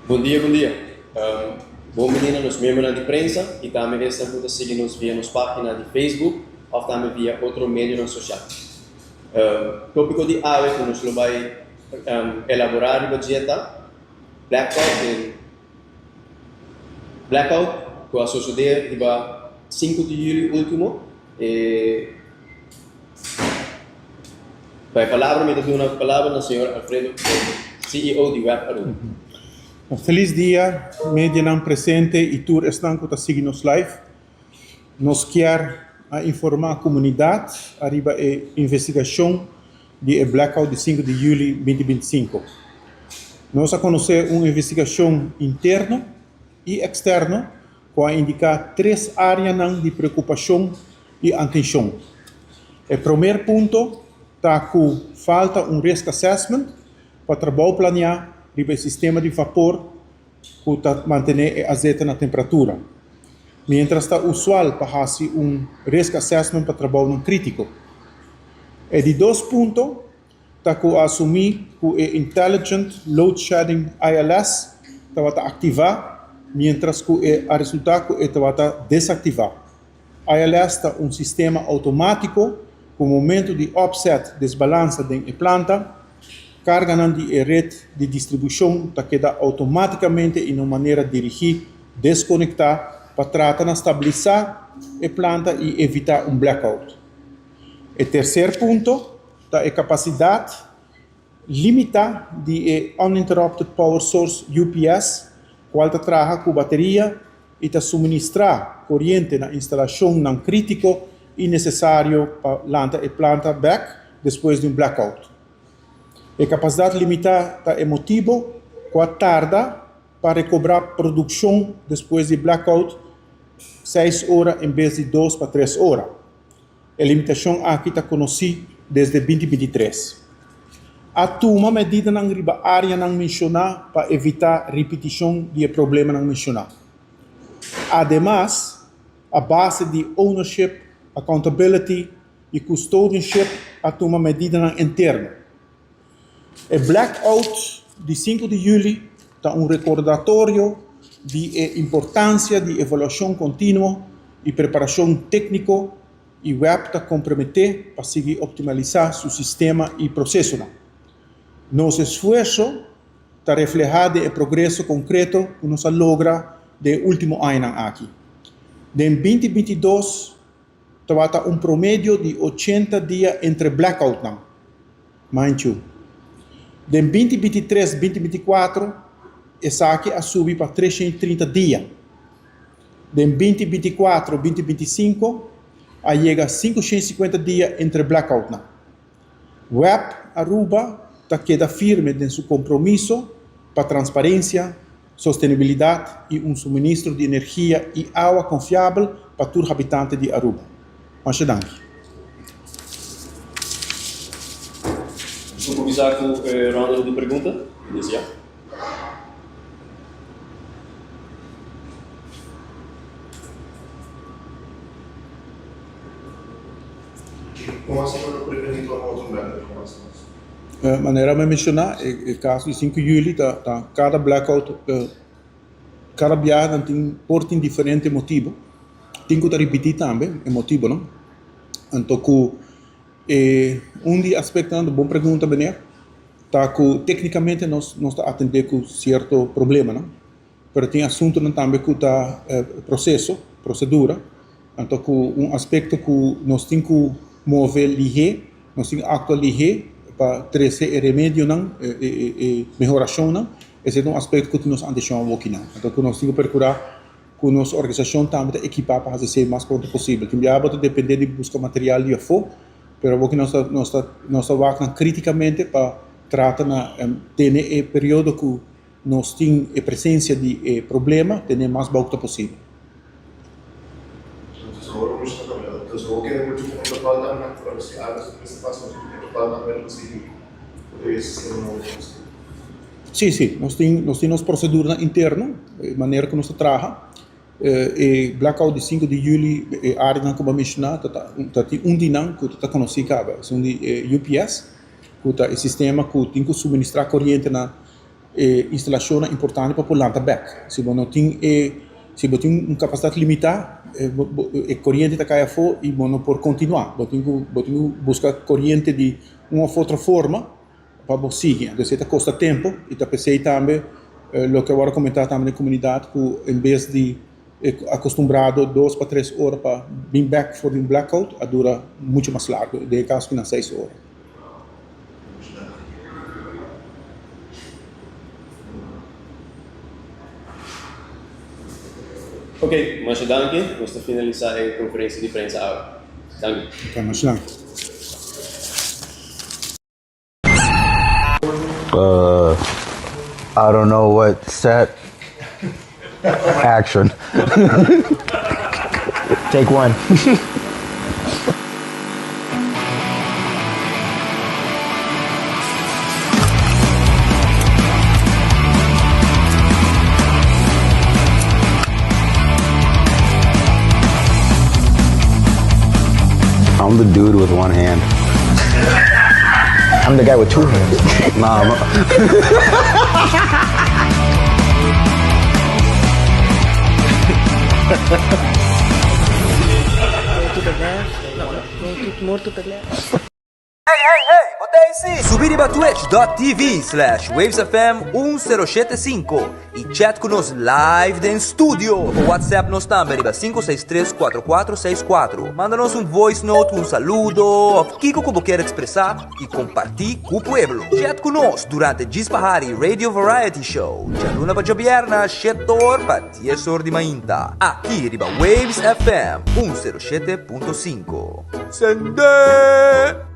Bom dia, bom dia. Bom menina, nos membros de prensa e também estão podendo seguir-nos via nos página de Facebook ou também via outro meio social. Tópico de hoje que nos vai elaborar a dieta blackout que a suceder de 5 de julho último vai palavra me dá uma palavra ao senhor Alfredo, CEO de Web Aruba. Feliz dia, media não presente e tour estão que está seguindo nos live. Nós quer informar a comunidade arriba a investigação de blackout de 5 de julho 2025. Nós a conhecer uma investigação interna e externa que vai indicar 3 áreas de preocupação e atenção. O primeiro ponto está com falta risk assessment para trabalho planear o sistema de vapor para manter a azeite na temperatura. Mientras está usual para fazer risk assessment para trabalho crítico. E de 2 pontos, está com assumir que o Intelligent Load Shedding ILS está ativar, mientras que o resultado está desativar. ILS está sistema automático com momento de offset desbalança da planta, carga de rede de distribuição está queda automaticamente em uma maneira de dirigir, desconectar, para tratar de estabilizar a planta e evitar blackout. O terceiro ponto está a capacidade limitada de Uninterrupted Power Source UPS, qual trabalha com bateria e está suministrar corrente na instalação não crítico e necessário para a planta back depois de blackout. A capacidade limitada é motivo que tarda para recobrar produção depois de blackout 6 horas em vez de 2 para 3 horas. A limitação aqui está conhecida desde 2023. A uma medida na área não mencionada para evitar repetição de problema não mencionado. Ademais, a base de ownership, accountability e custodianship a uma medida interna. O blackout de 5 de julho está recordatório de importância de avaliação contínua e preparação técnica e web está comprometer para seguir optimizar seu sistema e processo. Nosso esforço está reflejado em progresso concreto que nós logra de último ano aqui. Em 2022, está promédio de 80 dias entre blackout. Mind you. Em 2023, 2024, essa aqui a subir para 330 dias. Em 2024, 2025, a chega a 550 dias entre blackout. Web Aruba está queda firme em seu compromisso para transparência, sustentabilidade e suministro de energia e água confiável para todos os habitantes de Aruba. Muito obrigado. Vou começar com a ronda de perguntas. Como assim não prevenir o automático? Maneira de mencionar, o caso de 5 de julho, cada blackout, cada viagem tem por diferente motivo. Tem que repetir também o motivo, não? Então, dos aspectos, boa pergunta, Bené, tecnicamente nós atendemos com certo problema, não? Mas tem assunto também que está procedura. Então, aspecto que nós temos que mover ligeiro, nós temos que actuar ligeiro para trazer remédio e melhoração. Esse é aspecto que nós deixamos aqui. Então, nós temos que procurar que a nossa organização também equipar para fazer o mais pronto possível. Tem que depender de buscar material de for, mas nós trabalhamos criticamente para tratar ter o período que nós temos a presença de problema, ter o mais bom possível. Sim, nós temos proceduras internas, a maneira que nós trabalhamos. E blackout de 5 de julho, a área que eu mencionei, tem dinam que está conhecido, é UPS, que é o sistema que tem que suministrar corrente na instalação importante para planta back. Se você não tem uma capacidade limitada, a corrente está caindo fora e você não pode continuar. Você tem que buscar corrente de uma ou outra forma para você seguir. Então, isso custa tempo e pensei também, o que eu vou comentar também na comunidade, que em vez de acostumado 2 para 3 horas para vir back for um blackout, dura muito mais largo, de caso que na 6 horas. Ok, mas danke. Vamos finalizar a conferência de prensa agora. Danke. Okay, mas não. I don't know what set. Action. Take one. I'm the dude with one hand. I'm the guy with 2 hands. Nah, Morto per lei. Hey, potete subire a twitch.tv/wavesfm1075 e chat con nos live in studio. O WhatsApp nos também riba 563-4464. Manda-nos voice note, saludo, o que você quer expressar e compartilhe com o pueblo. Chat con nos durante Gispahari Radio Variety Show. Gianluna Bajabierna, Shetor, Patia Sordi Mainta. Aqui riba Waves FM 107.5. Sende!